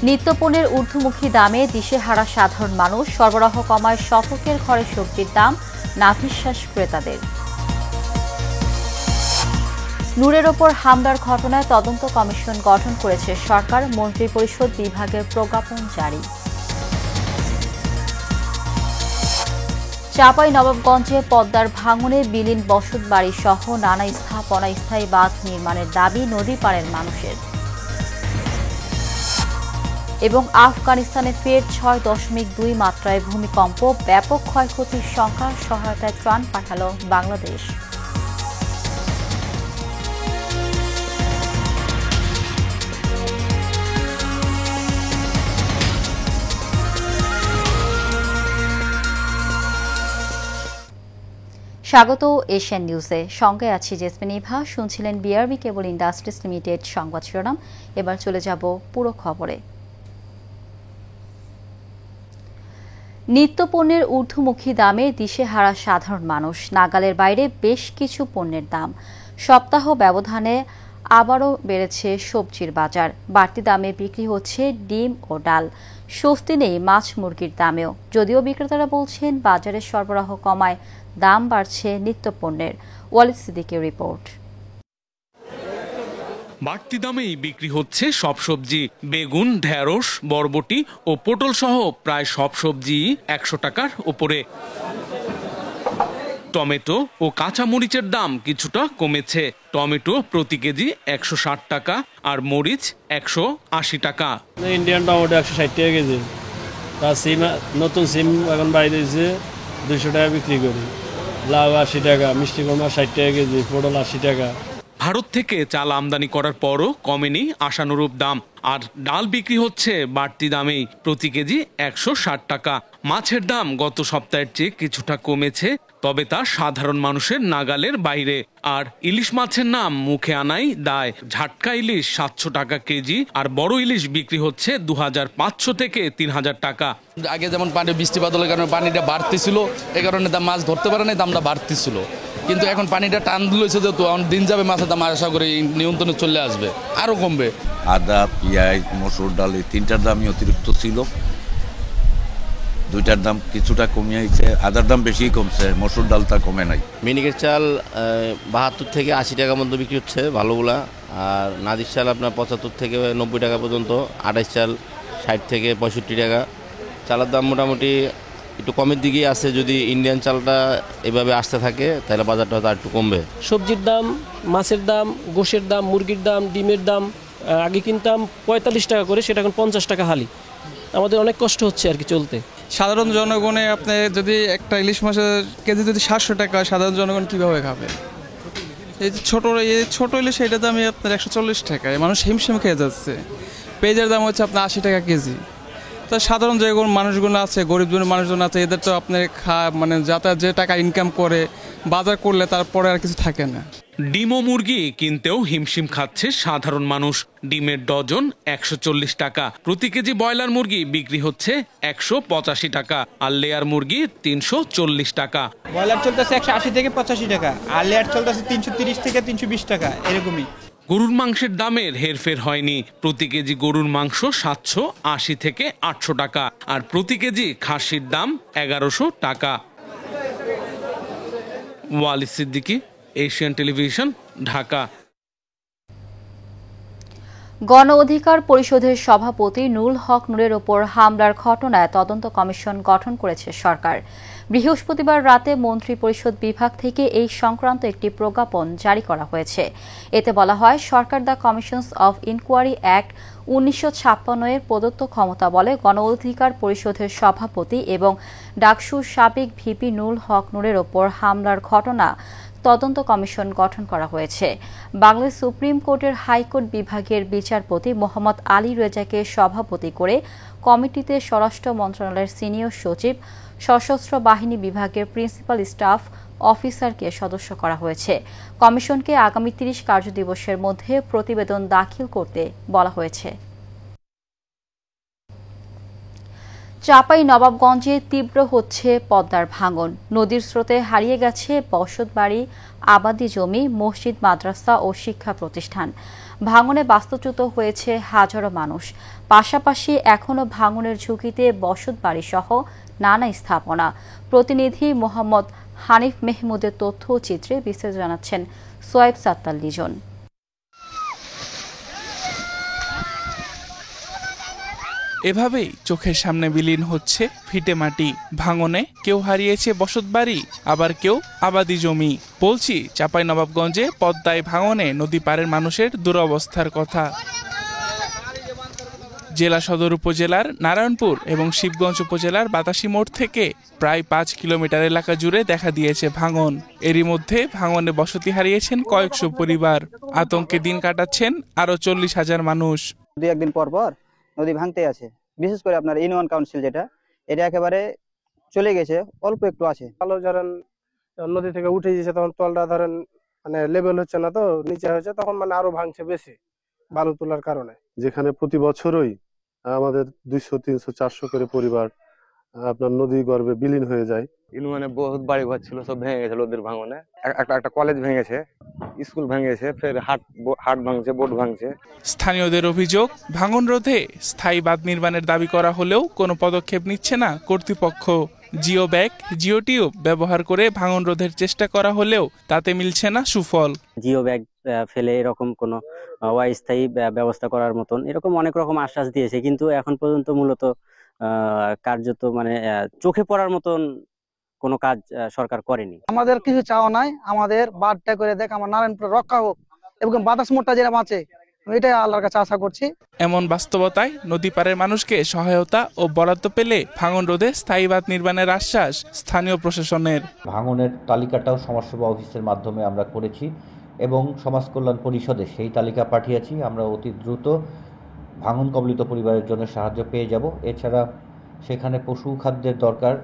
নিত্যপণ্যের ঊর্ধ্বমুখী দামে দিশেহারা সাধারণ মানুষ, সরবরাহ কমায় শতকের ঘরে সবজির দাম, নাভিশ্বাস ক্রেতাদের। নূরের ওপর হামলার ঘটনায় তদন্ত কমিশন গঠন করেছে সরকার, মন্ত্রিপরিষদ বিভাগের প্রজ্ঞাপন জারি। চাঁপাইনবাবগঞ্জে পদ্মার ভাঙনে বিলীন বসতবাড়ি সহ নানা স্থাপনা স্থায়ী বাঁধ নির্মাণের দাবি নদী পাড়ের মানুষের। এবং আফগানিস্তানে ফের ৬.২ মাত্রায় ভূমিকম্প, ব্যাপক ক্ষয়ক্ষতির শঙ্কা, সহায়তায় ত্রাণ পাঠাল বাংলাদেশ। স্বাগত এশিয়ান নিউজে, সঙ্গে আছি জেসমিন ইভা। শুনছিলেন বিআরবি কেবল ইন্ডাস্ট্রিজ লিমিটেড সংবাদ শিরোনাম। এবার চলে যাব পুরো খবরে। নিত্যপণ্যের ঊর্ধ্বমুখী দামে দিশেহারা সাধারণ মানুষ, নাগালের বাইরে বেশ কিছু পণ্যের দাম। সপ্তাহ ব্যবধানে আবারও বেড়েছে সবজির বাজার, বাড়তি দামে বিক্রি হচ্ছে ডিম ও ডাল। স্বস্তি নেই মাছ মুরগির দামেও, যদিও বিক্রেতারা বলছেন বাজারে সরবরাহ কমায় দাম বাড়ছে নিত্যপণ্যের। ওয়ালিদ সিদ্দিকের রিপোর্ট। বাড়তি দামেই বিক্রি হচ্ছে সব সবজি। বেগুন, ঢেঁড়স, বরবটি ও পটল সহ প্রায় সব সবজি ১০০ টাকার উপরে। টমেটো ও কাঁচা মরিচের দাম কিছুটা কমেছে। টমেটো প্রতি কেজি ১৬০ টাকা আর মরিচ ১৮০ টাকা। ইন্ডিয়ান টমেটো ১৬০ টাকা কেজি। সিম, নতুন সিম এখন বাইরে ২০০ টাকা বিক্রি করি। লাউ ৮০ টাকা, মিষ্টি কুমড়া ৬০ টাকা কেজি, পটল ৮০ টাকা। ভারত থেকে চাল আমদানি করার পরও কমেনি আশানুরূপ দাম। আর ডাল বিক্রি হচ্ছে বাড়তি দামেই, প্রতি কেজি ১৬০ টাকা। মাছের দাম গত সপ্তাহের চেয়ে কিছুটা কমেছে, তবে তা সাধারণ মানুষের নাগালের বাইরে। আর ইলিশ মাছের নাম মুখে আনাই দায়। ঝাটকা ইলিশ ৭০০ টাকা কেজি আর বড় ইলিশ বিক্রি হচ্ছে ২৫০০ থেকে ৩০০০ টাকা। আগে যেমন পানি বৃষ্টিপাত হলে কারণে পানিটা বাড়তেছিল, এই কারণে মাছ ধরতে পারে না, দামটা বাড়তেছিল। কিন্তু এখন পানিটা টান দিয়েছে, যেহেতু দিন যাবে মাছের দাম আশা করি নিয়ন্ত্রণে চলে আসবে, আরও কমবে। আদা, পেঁয়াজ, মসুর ডাল এই তিনটার দামই অতিরিক্ত ছিল। দুইটার দাম কিছুটা কমিয়েছে, আদার দাম বেশি কমছে, মসুর ডালটা কমে নাই। মিনিকেট চাল ৭২ থেকে ৮০ টাকার মধ্যে বিক্রি হচ্ছে ভালোগুলা। আর নাদির চাল আপনার ৭৫ থেকে ৯০ টাকা পর্যন্ত। আড়াইশ চাল ৬০ থেকে ৬৫ টাকা। চালের দাম মোটামুটি একটু কমের দিকেই আছে। যদি ইন্ডিয়ান চালটা এভাবে আসতে থাকে তাহলে বাজারটা হয়তো একটু কমবে। সবজির দাম, মাছের দাম, গোশের দাম, মুরগির দাম, ডিমের দাম আগে কিনতাম ৪৫ টাকা করে, সেটা এখন ৫০ টাকা হালি। আমাদের অনেক কষ্ট হচ্ছে আর কি চলতে। সাধারণ জনগণে আপনি যদি একটা ইলিশ মাছের কেজি যদি ৭০০ টাকা হয়, সাধারণ জনগণ কীভাবে খাবে? এই ছোট ইলিশ এটার দামই আপনার ১৪০ টাকায়, মানুষ হিমশিম খেয়ে যাচ্ছে। পেঁয়াজের দাম হচ্ছে আপনার ৮০ টাকা কেজি। তা সাধারণ যে মানুষগুলো আছে, গরিব মানুষজন আছে, এদের তো আপনার যাতায়াত যে টাকা ইনকাম করে বাজার করলে তারপরে আর কিছু থাকে না। ডিম ও মুরগি কিনতেও হিমশিম খাচ্ছে সাধারণ মানুষ। ডিমের ডজন ১৪০ টাকা, প্রতি কেজি ব্রয়লার মুরগি বিক্রি হচ্ছে ১৮৫ টাকা আর লেয়ার মুরগি ৩৪০ টাকা। ব্রয়লার চলতেছে ১৮০ থেকে ৮৫ টাকা আর লেয়ার চলতেছে ৩৩০ থেকে ৩২০ টাকা, এরকমই। গরুর মাংসের দামের হেরফের হয়নি। প্রতি কেজি গরুর মাংস ৭৮০ থেকে ৮০০ টাকা আর প্রতি কেজি খাসির দাম ১১০০ টাকা। Walid Siddiqui, Asian television, Dhaka. গণ অধিকার পরিষদের সভাপতি নুরুল হক নূরের ওপর হামলার ঘটনায় তদন্ত কমিশন গঠন করেছে সরকার। বৃহস্পতিবার রাতে মন্ত্রিপরিষদ বিভাগ থেকে এই সংক্রান্ত একটি প্রজ্ঞাপন জারি করা হয়েছে। এতে বলা হয়, সরকার the commissions of inquiry act ১৯৫৬ এর প্রদত্ত ক্ষমতা বলে গণ অধিকার পরিষদের সভাপতি এবং ডাকসুর সাবেক ভিপি নুরুল হক নূরের ওপর হামলার ঘটনা তদন্ত কমিশন গঠন করা হয়েছে। বাংলাদেশ সুপ্রিম কোর্টের হাইকোর্ট বিভাগের বিচারপতি মোহাম্মদ আলী রেজাকে সভাপতি করে কমিটিতে স্বরাষ্ট্র মন্ত্রণালয়ের সিনিয়র সচিব, সশস্ত্র বাহিনী বিভাগের প্রিন্সিপাল স্টাফ অফিসারকে সদস্য করা হয়েছে। কমিশনকে আগামী ৩০ কার্যদিবসের মধ্যে প্রতিবেদন দাখিল করতে বলা হয়েছে। চাঁপাই নবাবগঞ্জে তীব্র হচ্ছে পদ্মার ভাঙন। নদীর স্রোতে হারিয়ে গেছে বসতবাড়ি, আবাদি জমি, মসজিদ, মাদ্রাসা ও শিক্ষা প্রতিষ্ঠান। ভাঙনে বাস্তুচ্যুত হয়েছে হাজারো মানুষ। পাশাপাশি এখনও ভাঙনের ঝুঁকিতে বসতবাড়ি সহ নানা স্থাপনা। প্রতিনিধি মোহাম্মদ হানিফ মেহমুদের তথ্য ও চিত্রে বিস্তারিত জানাচ্ছেন সোয়েব সাত্তার লিজন। এভাবেই চোখের সামনে বিলীন হচ্ছে ভিটে মাটি। ভাঙনে কেউ হারিয়েছে বসতবাড়ি, আবার কেউ আবাদি জমি। বলছি চাঁপাইনবাবগঞ্জে পদ্মায় ভাঙনে নদী পাড়ের মানুষের দুরবস্থার কথা। জেলা সদর উপজেলার নারায়ণপুর এবং শিবগঞ্জ উপজেলার বাতাসি মোড় থেকে প্রায় 5 কিলোমিটার এলাকা জুড়ে দেখা দিয়েছে ভাঙন। এরই মধ্যে ভাঙনে বসতি হারিয়েছেন কয়েকশো পরিবার। আতঙ্কে দিন কাটাচ্ছেন আরো 40,000 মানুষ। 2-1 দিন পর পর নদী ভাঙতে আছে। বিশেষ করে আপনার ইউনিয়ন কাউন্সিল এটা একেবারে চলে গেছে, অল্প একটু আছে। ভালো ধরেন নদী থেকে উঠে গেছে, তখন তলটা ধরেন মানে লেভেল হচ্ছে না, তো নিচে হয়েছে, তখন মানে আরো ভাঙছে বেশি বালু তোলার কারণে। যেখানে প্রতি বছরই আমাদের 200, 300, 400 করে পরিবার আপনার নদী গর্ভে বিলীন হয়ে যায়। ইউনিয়নে বহুত বাড়ি ঘর ছিল, সব ভেঙে গেছে নদীর ভাঙনে। একটা কলেজ ভেঙেছে, স্কুল ভেঙেছে, ফের হাট ভাঙছে, বোট ভাঙছে। স্থানীয়দের অভিযোগ, ভাঙন রোধে স্থায়ী বাঁধ নির্মাণের দাবি করা হলেও কোনো পদক্ষেপ নিচ্ছে না কর্তৃপক্ষ। জিও ব্যাগ, জিও টিউব ব্যবহার করে ভাঙন রোধের চেষ্টা করা হলেও তাতে মিলছে না সুফল। জিও ব্যাগ ফেলে এরকম কোনো অস্থায়ী ব্যবস্থা করার মতন এরকম অনেক রকম আশ্বাস দিয়েছে, কিন্তু এখন পর্যন্ত মূলত কার্যত মানে চোখে পড়ার মতন কোনো কাজ সরকার করেনি। আমাদের কিছু চাওয়া নাই, আমাদের বাঁধটা করে দেখ, আমার নারায়ণপুর রক্ষা হোক এবং বাতাস মোড়টা যেরকম আছে এটাই আল্লাহর কাছে আশা করছি। এমন বাস্তবতায় নদী পাড়ের মানুষকে সহায়তা ও বরাদ্দ পেলে ভাঙন রোধে স্থায়ী বাঁধ নির্মাণের আশ্বাস স্থানীয় প্রশাসনের। ভাঙনের তালিকাটাও সমাজসেবা অফিসের মাধ্যমে আমরা করেছি এবং সমাজ কল্যাণ পরিষদে সেই তালিকা পাঠিয়েছি। আমরা অতি দ্রুত ভাঙন কবলিত পরিবারের জন্য সাহায্য পেয়ে যাব। এছাড়া সেখানে পশু খাদ্যের দরকার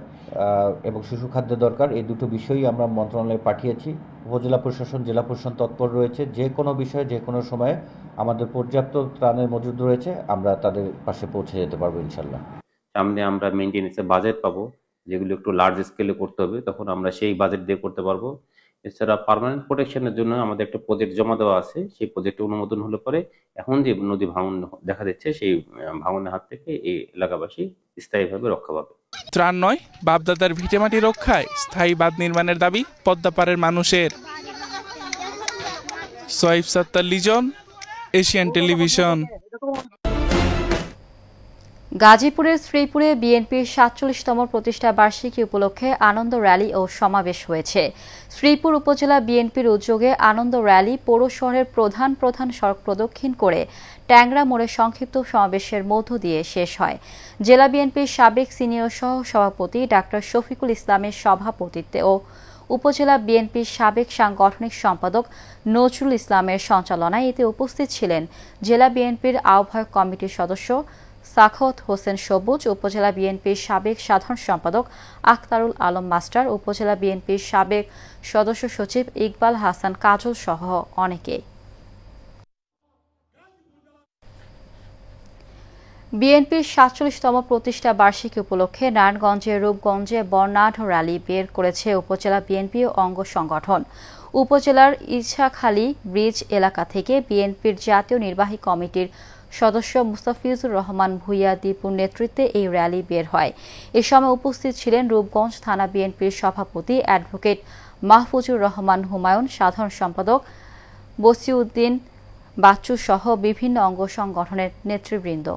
এবং শিশু খাদ্যের দরকার, এই দুটো বিষয়ই আমরা মন্ত্রণালয়ে পাঠিয়েছি। উপজেলা প্রশাসন, জেলা প্রশাসন তৎপর রয়েছে। যে কোনো বিষয়ে যে কোনো সময়ে আমাদের পর্যাপ্ত ত্রাণের মজুদ রয়েছে, আমরা তাদের পাশে পৌঁছে যেতে পারবো ইনশাল্লাহ। সামনে আমরা মেইনটেনেন্সের বাজেট পাবো, যেগুলো একটু লার্জ স্কেলে করতে হবে, তখন আমরা সেই বাজেট দিয়ে করতে পারবো। এছাড়া পার্মানেন্ট প্রোটেকশনের জন্য আমাদের একটা প্রজেক্ট জমা দেওয়া আছে, সেই প্রজেক্টে অনুমোদন হলে পরে এখন যে নদী ভাঙন দেখা দিচ্ছে, সেই ভাঙনের হাত থেকে এই এলাকাবাসী স্থায়ীভাবে রক্ষা পাবে। ত্রাণ নয়, বাপদাদার ভিটেমাটি রক্ষায় স্থায়ী বাঁধ নির্মাণের দাবি পদ্মাপাড়ের মানুষের। সোয়েব সাত্তার লিজন, এশিয়ান টেলিভিশন। গাজীপুরের শ্রীপুরে বিএনপির 47তম প্রতিষ্ঠা বার্ষিকী উপলক্ষে আনন্দ র্যালি ও সমাবেশ হয়েছে। শ্রীপুর উপজেলা বিএনপির উদ্যোগে আনন্দ র্যালি পৌর শহরের প্রধান সড়ক প্রদক্ষিণ করে ট্যাংরা মোড়ে সংক্ষিপ্ত সমাবেশের মধ্য দিয়ে শেষ হয়। জেলা বিএনপির সাবেক সিনিয়র সহ সভাপতি ডাক্তার শফিকুল ইসলামের সভাপতিত্বে ও উপজেলা বিএনপির সাবেক সাংগঠনিক সম্পাদক নজরুল ইসলামের সঞ্চালনায় এতে উপস্থিত ছিলেন জেলা বিএনপির আহ্বায়ক কমিটির সদস্য সাখাওয়াত হোসেন সবুজ, উপজেলা বিএনপির সাবেক সাধারণ সম্পাদক আখতারুল আলম মাস্টার, উপজেলা বিএনপির সাবেক সদস্য সচিব ইকবাল হাসান কাজল সহ অনেকে। বিএনপির 47তম প্রতিষ্ঠা বার্ষিকী উপলক্ষে নারায়ণগঞ্জের রূপগঞ্জে বর্ণাঢ্য র্যালি বের করেছে উপজেলা বিএনপি অঙ্গ সংগঠন। উপজেলার ইছাখালী ব্রিজ এলাকা থেকে বিএনপির জাতীয় নির্বাহী কমিটির সদস্য মুস্তাফিজুর রহমান ভূঁইয়া দীপুর নেতৃত্বে এই র্যালি বের হয়। এ সময় উপস্থিত ছিলেন রূপগঞ্জ থানা বিএনপির সভাপতি অ্যাডভোকেট মাহফুজুর রহমান হুমায়ুন, সাধারণ সম্পাদক বসিউদ্দিন বাচ্চু সহ বিভিন্ন অঙ্গ সংগঠনের নেতৃবৃন্দ।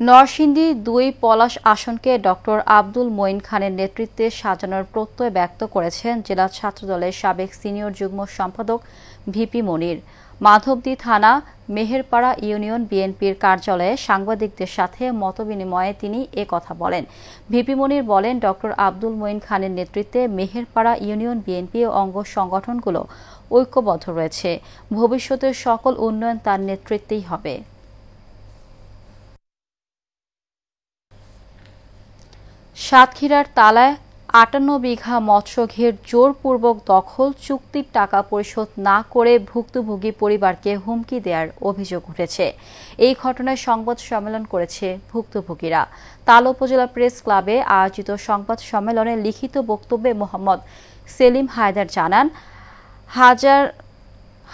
নরসিংদী 2 পলাশ আসনকে ডক্টর আব্দুল মঈন খানের নেতৃত্বে সাজানোর প্রত্যয় ব্যক্ত করেছেন জেলা ছাত্রদলের সাবেক সিনিয়র যুগ্ম সম্পাদক ভিপি মনির। মাধবদী থানা মেহেরপাড়া ইউনিয়ন বিএনপির কার্যালয়ে সাংবাদিকদের সাথে মতবিনিময়ে তিনি কথা বলেন। ভিপি মনির বলেন, ডক্টর আব্দুল মঈন খানের নেতৃত্বে মেহেরপাড়া ইউনিয়ন বিএনপি ও অঙ্গ সংগঠনগুলো ঐক্যবদ্ধ রয়েছে। ভবিষ্যতের সকল উন্নয়ন তার নেতৃত্বেই হবে। সাতক্ষীরার তালায় 58 বিঘা মৎস্য ঘের জোরপূর্বক দখল, চুক্তির টাকা পরিশোধ না করে ভুক্তভোগী পরিবারকে হুমকি দেওয়ার অভিযোগ উঠেছে। এই ঘটনায় সংবাদ সম্মেলন করেছে ভুক্তভোগীরা। তাল উপজেলা প্রেস ক্লাবে আয়োজিত সংবাদ সম্মেলনে লিখিত বক্তব্যে মোহাম্মদ সেলিম হায়দার জানান,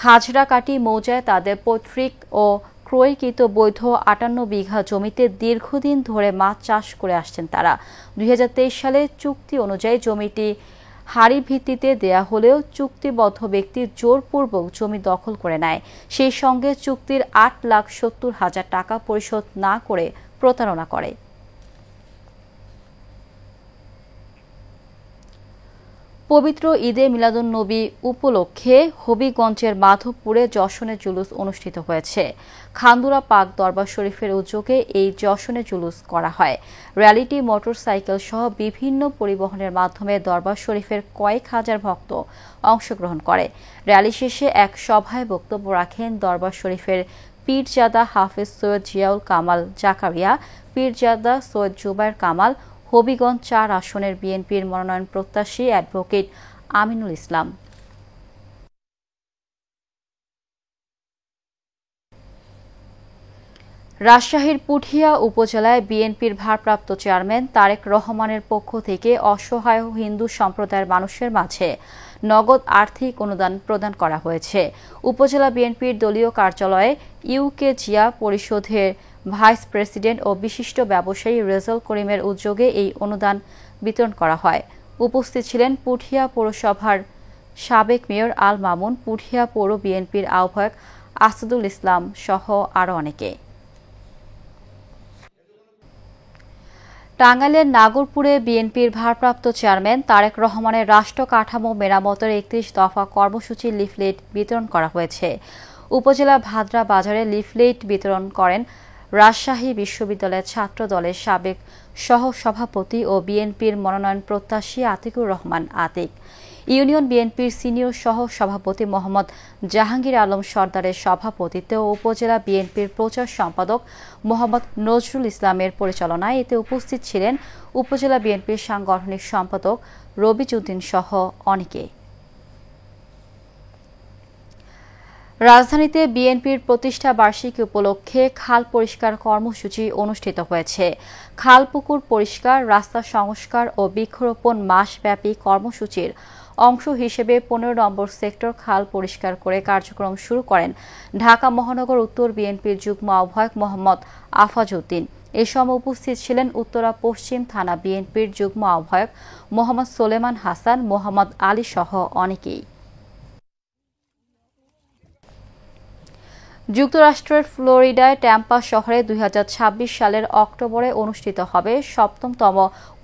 হাজরাকাটি মৌজায় তাদের পৈতৃক ও ক্রয়কৃত বৈধ 58 বিঘা জমিতে দীর্ঘদিন ধরে মাছ চাষ করে আসছেন তারা। 2023 সালে চুক্তি অনুযায়ী জমিটি হাড়ি ভিত্তিতে দেয়া হলেও চুক্তিবদ্ধ ব্যক্তি জোরপূর্বক জমি দখল করে নেয়। সেই সঙ্গে চুক্তির 8,70,000 টাকা পরিশোধ না করে প্রতারণা করে। পবিত্র ঈদে মিলাদুন্নবী উপলক্ষে হবিগঞ্জের মাধবপুরে যশনে জুলুস অনুষ্ঠিত হয়েছে। খান্দুরা পাক দরবার শরীফের উদ্যোগে এই যশনে জুলুস করা হয়। র্যালিটি মোটরসাইকেল সহ বিভিন্ন পরিবহনের মাধ্যমে দরবার শরীফের কয়েক হাজার ভক্ত অংশগ্রহণ করে। র্যালি শেষে এক সভায় বক্তব্য রাখেন দরবার শরীফের পীরজাদা হাফেজ সৈয়দ জিয়াউল কামাল জাকারিয়া, পীরজাদা সৈয়দ জুবায়ের কামাল, হবিগঞ্জ 4 আসনের বিএনপির মনোনয়ন প্রত্যাশী অ্যাডভোকেট আমিনুল ইসলাম। রাজশাহীর পুঠিয়া উপজেলায় বিএনপির ভারপ্রাপ্ত চেয়ারম্যান তারেক রহমানের পক্ষ থেকে অসহায় হিন্দু সম্প্রদায়ের মানুষের মাঝে নগদ আর্থিক অনুদান প্রদান করা হয়েছে। উপজেলা বিএনপির দলীয় কার্যালয়ে ইউকে জিয়া পরিষদের ভাইস প্রেসিডেন্ট ও বিশিষ্ট ব্যবসায়ী রেজাল করিমের উদ্যোগে এই অনুদান বিতরণ করা হয়। উপস্থিত ছিলেন পুঠিয়া পৌরসভার সাবেক মেয়র আল মামুন, পুঠিয়া পৌর বিএনপির আহ্বায়ক আসাদুল ইসলাম সহ আরও অনেকে। টাঙ্গাইলের নাগরপুরে বিএনপির ভারপ্রাপ্ত চেয়ারম্যান তারেক রহমানের রাষ্ট্র কাঠামো মেরামতের 31 দফা কর্মসূচির লিফলেট বিতরণ করা হয়েছে। উপজেলা ভাদ্রা বাজারে লিফলেট বিতরণ করেন রাজশাহী বিশ্ববিদ্যালয়ের ছাত্র দলের সাবেক সহ-সভাপতি ও বিএনপির মনোনয়ন প্রত্যাশী আতিকুর রহমান আতিক। ইউনিয়ন বিএনপির সিনিয়র সহ-সভাপতি মোহাম্মদ জাহাঙ্গীর আলম সর্দারের সভাপতিত্বে ও উপজেলা বিএনপির প্রচার সম্পাদক মোহাম্মদ নজরুল ইসলামের পরিচালনায় এতে উপস্থিত ছিলেন উপজেলা বিএনপির সাংগঠনিক সম্পাদক রবিজউদ্দিন সহ অনেকে। রাজধানীতে বিএনপির প্রতিষ্ঠা বার্ষিকী উপলক্ষে খাল পরিষ্কার কর্মসূচি অনুষ্ঠিত হয়েছে। খাল পুকুর পরিষ্কার, রাস্তা সংস্কার ও বৃক্ষরোপণ মাসব্যাপী কর্মসূচির অংশ হিসেবে 15 নম্বর সেক্টর খাল পরিষ্কার করে কার্যক্রম শুরু করেন ঢাকা মহানগর উত্তর বিএনপির যুগ্ম আহ্বায়ক মোহাম্মদ আফাজউদ্দিন। এ সময় উপস্থিত ছিলেন উত্তরা পশ্চিম থানা বিএনপির যুগ্ম আহ্বায়ক মোহাম্মদ সোলেমান হাসান, মোহাম্মদ আলী সহ অনেকেই। যুক্তরাষ্ট্রের ফ্লোরিডায় ট্যাম্পা শহরে 2026 সালের অক্টোবরে অনুষ্ঠিত হবে 7তম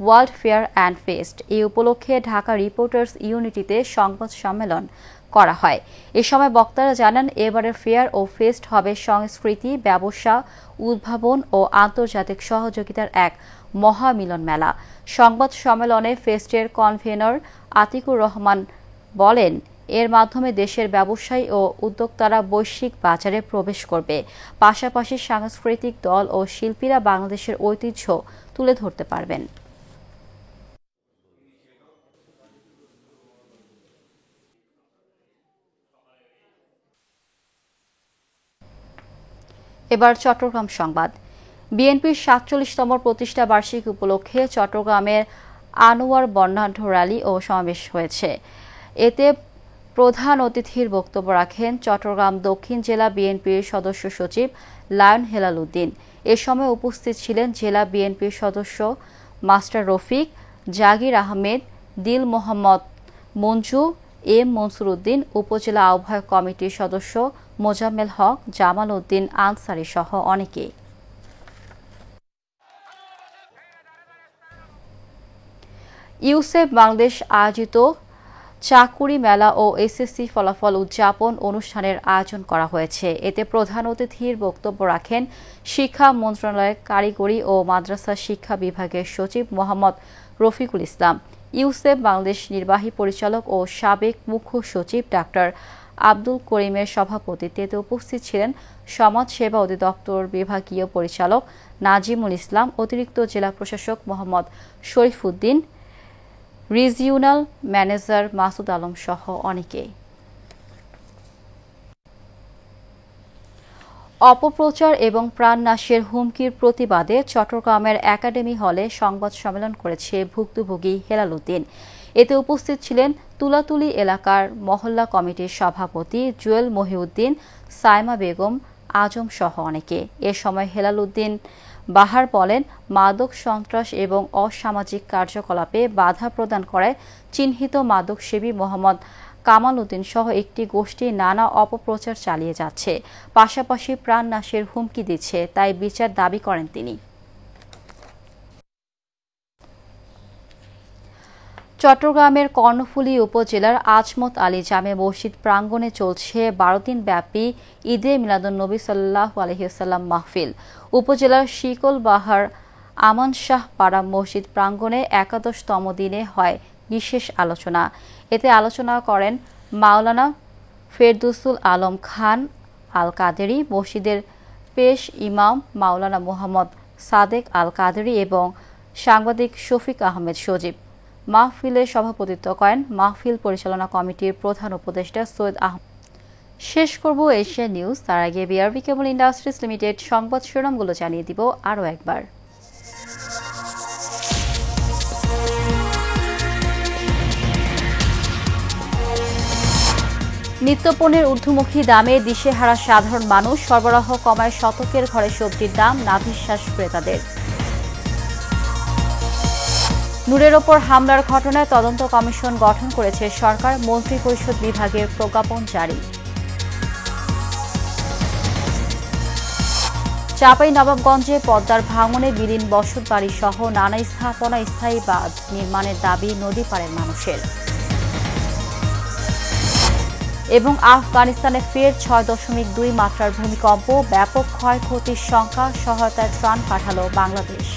ওয়ার্ল্ড ফেয়ার অ্যান্ড ফেস্ট। এই উপলক্ষে ঢাকা রিপোর্টার্স ইউনিটিতে সংবাদ সম্মেলন করা হয়। এ সময় বক্তারা জানান, এবারের ফেয়ার ও ফেস্ট হবে সংস্কৃতি, ব্যবসা, উদ্ভাবন ও আন্তর্জাতিক সহযোগিতার এক মহামিলন মেলা। সংবাদ সম্মেলনে ফেস্টের কনভেনর আতিকুর রহমান বলেন, এর মাধ্যমে দেশের ব্যবসায়ী ও উদ্যোক্তারা বৈশ্বিক বাজারে প্রবেশ করবে। পাশাপাশি সাংস্কৃতিক দল ও শিল্পীরা বাংলাদেশের ঐতিহ্য তুলে ধরতে পারবেন। এবার চট্টগ্রাম সংবাদ। বিএনপির 47তম প্রতিষ্ঠা বার্ষিকী উপলক্ষে চট্টগ্রামের আনোয়ার বর্ণাঢ্য র্যালি ও সমাবেশ হয়েছে। এতে প্রধান অতিথির বক্তব্য রাখেন চট্টগ্রাম দক্ষিণ জেলা বিএনপির সদস্য সচিব লায়ন হেলাল উদ্দিন। এ সময় উপস্থিত ছিলেন জেলা বিএনপির সদস্য মাস্টার রফিক, জাগির আহমেদ, দিল মোহাম্মদ মঞ্জু, এম মনসুর উদ্দিন, উপজেলা আহ্বায়ক কমিটির সদস্য মোজাম্মেল হক, জামাল উদ্দিন আনসারী সহ অনেকে। ইউসেফ বাংলাদেশ আয়োজিত চাকুরি মেলা ও এসএসসি ফলাফল উদযাপন অনুষ্ঠানের আয়োজন করা হয়েছে। এতে প্রধান অতিথির বক্তব্য রাখেন শিক্ষা মন্ত্রণালয়ের কারিগরি ও মাদ্রাসা শিক্ষা বিভাগের সচিব মোহাম্মদ রফিকুল ইসলাম, ইউসেফ বাংলাদেশ নির্বাহী পরিচালক ও সাবেক মুখ্য সচিব ডাক্তার আব্দুল করিমের সভাপতিত্বে এতে উপস্থিত ছিলেন সমাজ সেবা অধিদপ্তর বিভাগীয় পরিচালক নাজিমুল ইসলাম, অতিরিক্ত জেলা প্রশাসক মোহাম্মদ শরীফ উদ্দিন, রিজিওনাল ম্যানেজার মাসুদ আলম সহ অনেকে। অপপ্রচার এবং প্রাণনাশের হুমকির প্রতিবাদে চট্টগ্রামের একাডেমি হলে সংবাদ সম্মেলন করেছে ভুক্তভোগী হেলাল উদ্দিন। এতে উপস্থিত ছিলেন তুলাতুলি এলাকার মহল্লা কমিটির সভাপতি জুয়েল মহিউদ্দিন, সাইমা বেগম, আজম সহ অনেকে। এ সময় হেলাল উদ্দিন বাহার বলেন, মাদক সন্ত্রাস এবং অসামাজিক কার্যকলাপে বাধা প্রদান করায় চিহ্নিত মাদকসেবী মোহাম্মদ কামাল উদ্দিন সহ একটি গোষ্ঠী নানা অপপ্রচার চালিয়ে যাচ্ছে, পাশাপাশি প্রাণনাশের হুমকি দিচ্ছে, তাই বিচার দাবি করেন তিনি। চট্টগ্রামের কর্ণফুলী উপজেলার আজমত আলী জামে মসজিদ প্রাঙ্গণে চলছে 12 দিন ব্যাপী ঈদে মিলাদুন্নবী সাল্লাল্লাহু আলাইহি ওয়াসাল্লাম মাহফিল। উপজেলার শিকলবাহার আমান শাহ পাড়া মসজিদ প্রাঙ্গণে 11তম দিনে হয় বিশেষ আলোচনা। এতে আলোচনা করেন মাওলানা ফেরদৌসুল আলম খান আল কাদেরী, মসজিদের পেশ ইমাম মাওলানা মুহাম্মদ সাদেক আল কাদেরী এবং সাংবাদিক শফিক আহমেদ সজীব। মাহফিলে সভাপতিত্ব করেন মাহফিল পরিচালনা কমিটির প্রধান উপদেষ্টা সৈয়দ আহমদ। শেষ করব এশিয়া নিউজ, তার আগে বিআরবি কেবল ইন্ডাস্ট্রিজ লিমিটেড সংবাদ শিরোনামগুলো জানিয়ে দিব আরও একবার। নিত্যপণ্যের ঊর্ধ্বমুখী দামে দিশেহারা সাধারণ মানুষ, সরবরাহ কমায় শতকের ঘরে সবজির দাম, নাভিশ্বাস ক্রেতাদের। নূরের ওপর হামলার ঘটনায় তদন্ত কমিশন গঠন করেছে সরকার, মন্ত্রিপরিষদ বিভাগের প্রজ্ঞাপন জারি। চাঁপাইনবাবগঞ্জে পদ্মার ভাঙনে বিলীন বসতবাড়ি সহ নানা স্থাপনা স্থায়ী বাঁধ নির্মাণের দাবি নদী পাড়ের মানুষের। এবং আফগানিস্তানে ফের 6.2 মাত্রার ভূমিকম্প, ব্যাপক ক্ষয়ক্ষতির সংখ্যা, সহায়তায় ত্রাণ পাঠালো বাংলাদেশ।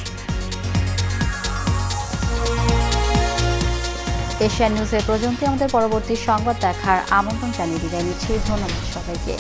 এশিয়ান নিউজের পর্যন্ত আমাদের পরবর্তী সংবাদ দেখার আমন্ত্রণ জানিয়ে বিদায় নিচ্ছি। ধন্যবাদ সবাইকে।